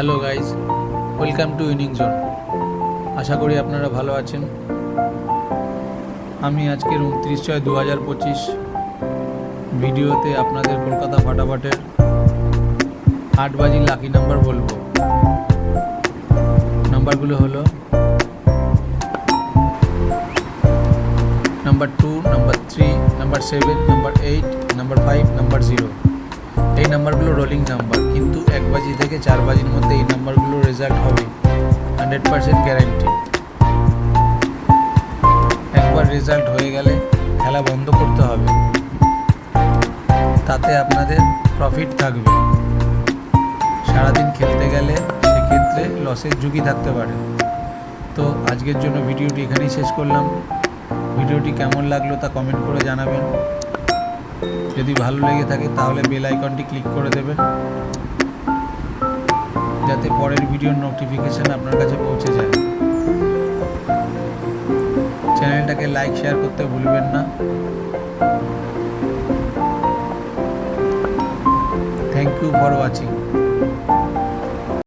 Hello guys, welcome to Winning Zone. আশা করি আপনারা ভালো আছেন। আমি আজকের 29/6/2025 ভিডিওতে আপনাদের কলকাতা ফাটাফাটের 8 বাজির লাকি নাম্বার বলবো। নাম্বারগুলো হলো number 2, number 3, number 7, number 8, number 5, number 0। এই নাম্বারগুলো রোলিং নাম্বার, কিন্তু 1 বাজি থেকে 4 বাজির মধ্যে এই নাম্বারগুলো রেজাল্ট হবে 100% গ্যারান্টি। একবার রেজাল্ট হয়ে গেলে খেলা বন্ধ করতে হবে, তাতে আপনাদের প্রফিট থাকবে। সারাদিন খেলতে গেলে সেক্ষেত্রে লসের ঝুঁকি থাকতে পারে। তো আজকের জন্য ভিডিওটি এখানেই শেষ করলাম। ভিডিওটি কেমন লাগলো তা কমেন্ট করে জানাবেন। যদি ভালো লেগে থাকে তাহলে বেল আইকনটি ক্লিক করে দেবেন, যাতে পরের ভিডিওর নোটিফিকেশান আপনার কাছে পৌঁছে যায়। চ্যানেলটাকে লাইক শেয়ার করতে ভুলবেন না। Thank you for watching.